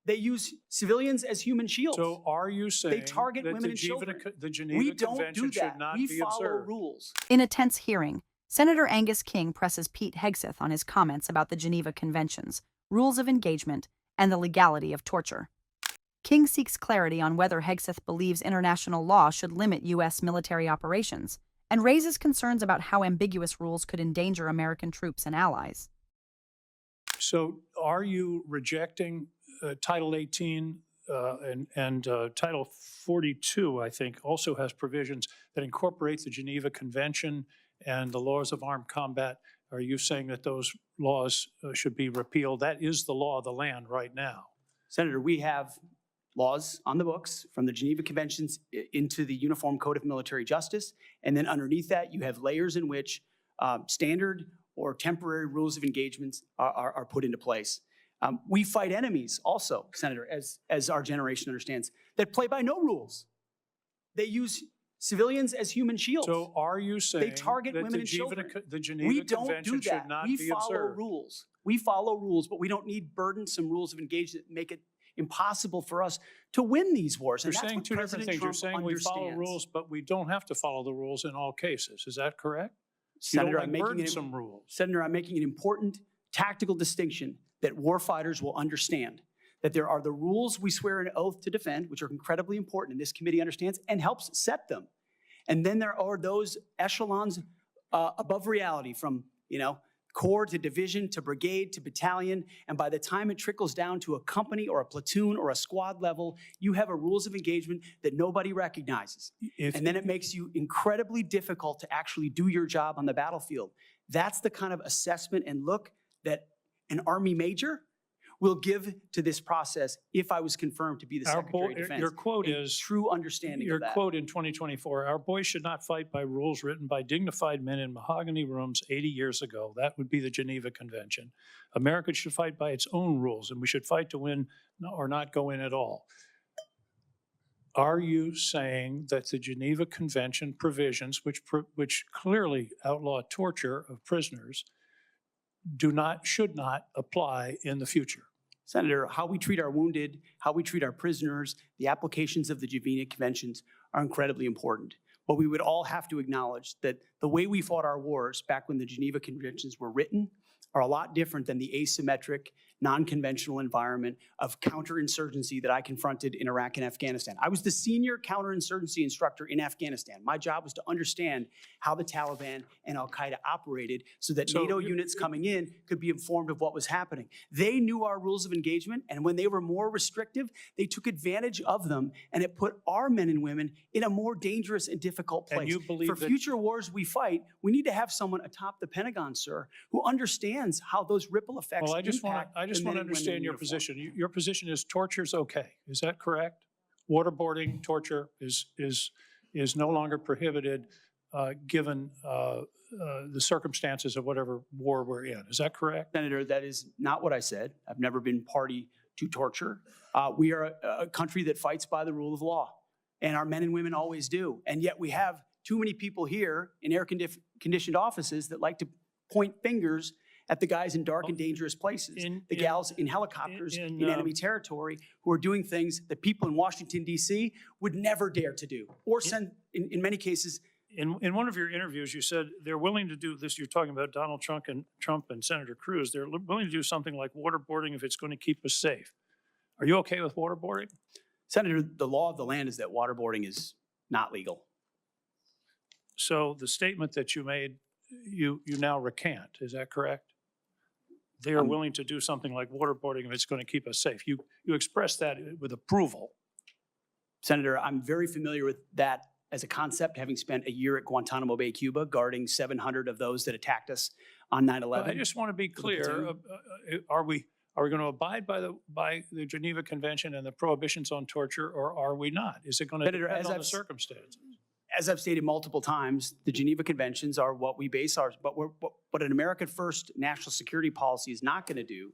They use civilians as human shields. So are you saying they target that women and children. The Geneva We don't Convention do that. should not we be follow observed? rules. In a tense hearing, Senator Angus King presses Pete Hegseth on his comments about the Geneva Conventions, rules of engagement, and the legality of torture. King seeks clarity on whether Hegseth believes international law should limit U.S. military operations, and raises concerns about how ambiguous rules could endanger American troops and allies. So are you rejecting Title 18 and Title 42, I think, also has provisions that incorporate the Geneva Convention and the laws of armed combat? Are you saying that those laws should be repealed? That is the law of the land right now. Senator, we have laws on the books from the Geneva Conventions into the Uniform Code of Military Justice. And then underneath that, you have layers in which standard or temporary rules of engagements are put into place. We fight enemies also, Senator, as our generation understands, that play by no rules. They use civilians as human shields. So are you saying they target that women and children? The Geneva We don't Convention do that. should not we be follow observed? rules. We follow rules, but we don't need burdensome rules of engagement that make it impossible for us to win these wars. You're And that's saying what two different President things. You're Trump saying we follow understands. rules, but we don't have to follow the rules in all cases. Is that correct? Senator, I'm burdensome rules. Senator, I'm making an important tactical distinction that warfighters will understand. That there are the rules we swear an oath to defend, which are incredibly important, and this committee understands and helps set them. And then there are those echelons above reality, from corps to division to brigade to battalion, and by the time it trickles down to a company or a platoon or a squad level, you have a rules of engagement that nobody recognizes. And then it makes you incredibly difficult to actually do your job on the battlefield. That's the kind of assessment and look that an Army major will give to this process if I was confirmed to be the Secretary of Defense. Your quote is true understanding your of that. quote in 2024, our boys should not fight by rules written by dignified men in mahogany rooms 80 years ago. That would be the Geneva Convention. America should fight by its own rules, and we should fight to win or not go in at all. Are you saying that the Geneva Convention provisions, which clearly outlaw torture of prisoners, should not apply in the future? Senator, how we treat our wounded, how we treat our prisoners, the applications of the Geneva Conventions are incredibly important. But we would all have to acknowledge that the way we fought our wars back when the Geneva Conventions were written are a lot different than the asymmetric, non-conventional environment of counterinsurgency that I confronted in Iraq and Afghanistan. I was the senior counterinsurgency instructor in Afghanistan. My job was to understand how the Taliban and Al-Qaeda operated so that NATO units coming in could be informed of what was happening. They knew our rules of engagement, and when they were more restrictive, they took advantage of them, and it put our men and women in a more dangerous and difficult place. And you believe For future wars we fight, we need to have someone atop the Pentagon, sir, who understands how those ripple effects Well, I just want impact to understand your position. Your position is torture's okay. Is that correct? Waterboarding, torture is no longer prohibited given the circumstances of whatever war we're in. Is that correct? Senator, that is not what I said. I've never been party to torture. We are a country that fights by the rule of law, and our men and women always do. And yet we have too many people here in air-conditioned offices that like to point fingers at the guys in dark and dangerous places, the gals in helicopters in enemy territory who are doing things that people in Washington, D.C. would never dare to do, or send, in many cases. In one of your interviews, you said they're willing to do this. You're talking about Donald Trump and Senator Cruz. They're willing to do something like waterboarding if it's going to keep us safe. Are you okay with waterboarding? Senator, the law of the land is that waterboarding is not legal. So the statement that you made, you now recant. Is that correct? They are willing to do something like waterboarding if it's going to keep us safe. You expressed that with approval. Senator, I'm very familiar with that as a concept, having spent a year at Guantanamo Bay, Cuba, guarding 700 of those that attacked us on 9/11. I just want to be clear. Are we going to abide by the Geneva Convention and the prohibitions on torture, or are we not? Is it going to depend on the circumstances? As I've stated multiple times, the Geneva Conventions are what we base ours, but what an American first national security policy is not going to do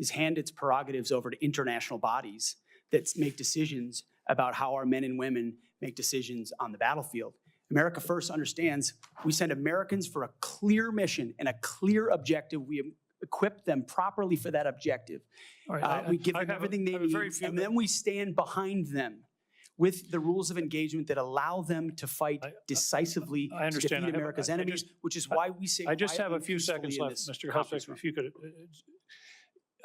is hand its prerogatives over to international bodies that make decisions about how our men and women make decisions on the battlefield. America First understands we send Americans for a clear mission and a clear objective. We equip them properly for that objective. All right, We give I them have a- everything I they have a need, very few and then we stand behind them with the rules of engagement that allow them to fight decisively I to understand. defeat America's enemies, which is why we say I just have a quietly and few peacefully seconds in left, this Mr. conference Hegseth, room. if you could.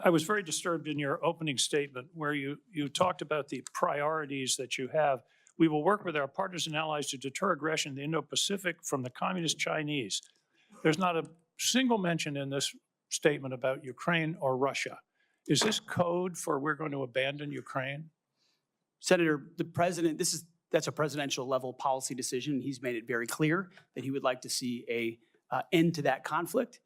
I was very disturbed in your opening statement where you talked about the priorities that you have. We will work with our partners and allies to deter aggression in the Indo-Pacific from the communist Chinese. There's not a single mention in this statement about Ukraine or Russia. Is this code for we're going to abandon Ukraine? Senator, the president, that's a presidential level policy decision. He's made it very clear that he would like to see a end to that conflict.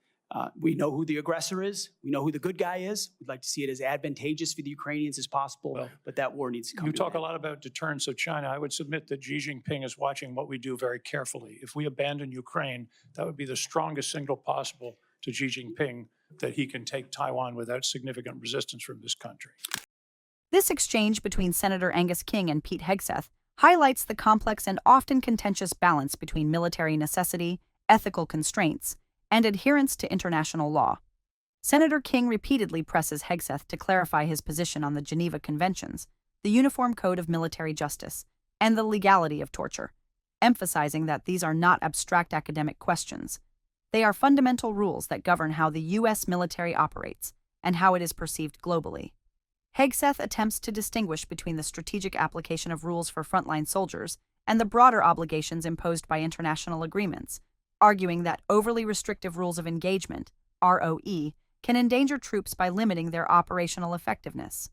We know who the aggressor is. We know who the good guy is. We'd like to see it as advantageous for the Ukrainians as possible, Well, but that war needs to come You to talk an a lot about deterrence of China. I would submit that Xi Jinping is watching what we do very carefully. If we abandon Ukraine, that would be the strongest signal possible to Xi Jinping that he can take Taiwan without significant resistance from this country. This exchange between Senator Angus King and Pete Hegseth highlights the complex and often contentious balance between military necessity, ethical constraints, and adherence to international law. Senator King repeatedly presses Hegseth to clarify his position on the Geneva Conventions, the Uniform Code of Military Justice, and the legality of torture, emphasizing that these are not abstract academic questions. They are fundamental rules that govern how the U.S. military operates and how it is perceived globally. Hegseth attempts to distinguish between the strategic application of rules for frontline soldiers and the broader obligations imposed by international agreements, arguing that overly restrictive rules of engagement, ROE, can endanger troops by limiting their operational effectiveness.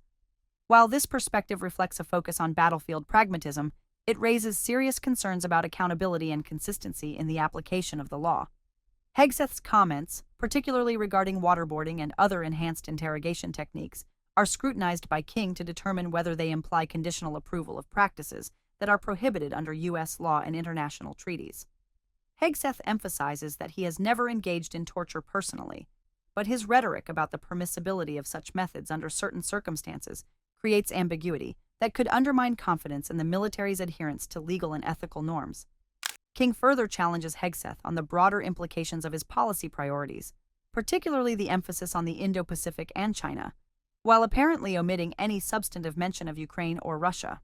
While this perspective reflects a focus on battlefield pragmatism, it raises serious concerns about accountability and consistency in the application of the law. Hegseth's comments, particularly regarding waterboarding and other enhanced interrogation techniques, are scrutinized by King to determine whether they imply conditional approval of practices that are prohibited under U.S. law and international treaties. Hegseth emphasizes that he has never engaged in torture personally, but his rhetoric about the permissibility of such methods under certain circumstances creates ambiguity that could undermine confidence in the military's adherence to legal and ethical norms. King further challenges Hegseth on the broader implications of his policy priorities, particularly the emphasis on the Indo-Pacific and China, while apparently omitting any substantive mention of Ukraine or Russia.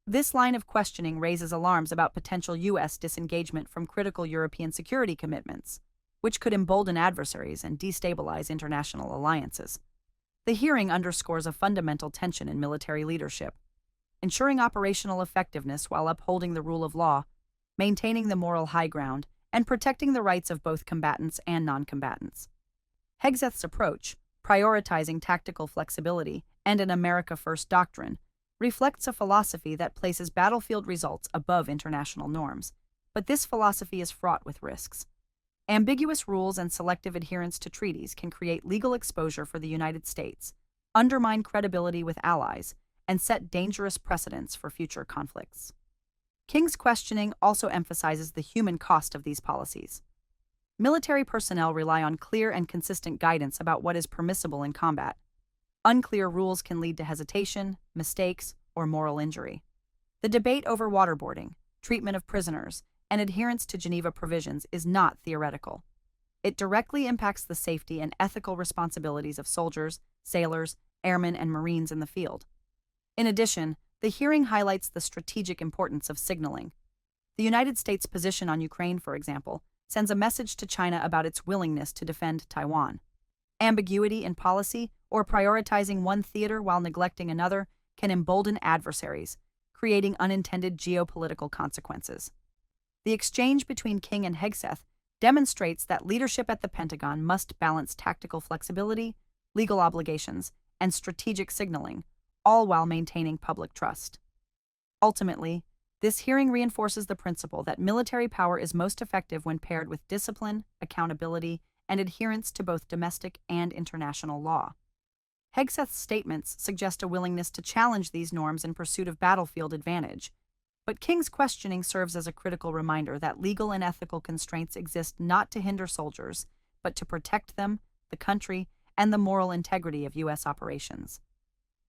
This line of questioning raises alarms about potential U.S. disengagement from critical European security commitments, which could embolden adversaries and destabilize international alliances. The hearing underscores a fundamental tension in military leadership, ensuring operational effectiveness while upholding the rule of law, maintaining the moral high ground, and protecting the rights of both combatants and non-combatants. Hegseth's approach, prioritizing tactical flexibility and an America First doctrine, reflects a philosophy that places battlefield results above international norms, but this philosophy is fraught with risks. Ambiguous rules and selective adherence to treaties can create legal exposure for the United States, undermine credibility with allies, and set dangerous precedents for future conflicts. King's questioning also emphasizes the human cost of these policies. Military personnel rely on clear and consistent guidance about what is permissible in combat. Unclear rules can lead to hesitation, mistakes, or moral injury. The debate over waterboarding, treatment of prisoners, and adherence to Geneva provisions is not theoretical. It directly impacts the safety and ethical responsibilities of soldiers, sailors, airmen, and Marines in the field. In addition, the hearing highlights the strategic importance of signaling. The United States' position on Ukraine, for example, sends a message to China about its willingness to defend Taiwan. Ambiguity in policy, or prioritizing one theater while neglecting another, can embolden adversaries, creating unintended geopolitical consequences. The exchange between King and Hegseth demonstrates that leadership at the Pentagon must balance tactical flexibility, legal obligations, and strategic signaling, all while maintaining public trust. Ultimately, this hearing reinforces the principle that military power is most effective when paired with discipline, accountability, and adherence to both domestic and international law. Hegseth's statements suggest a willingness to challenge these norms in pursuit of battlefield advantage, but King's questioning serves as a critical reminder that legal and ethical constraints exist not to hinder soldiers, but to protect them, the country, and the moral integrity of U.S. operations.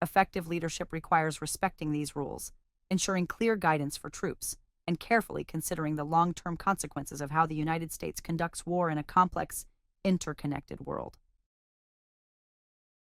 Effective leadership requires respecting these rules, ensuring clear guidance for troops, and carefully considering the long-term consequences of how the United States conducts war in a complex, interconnected world.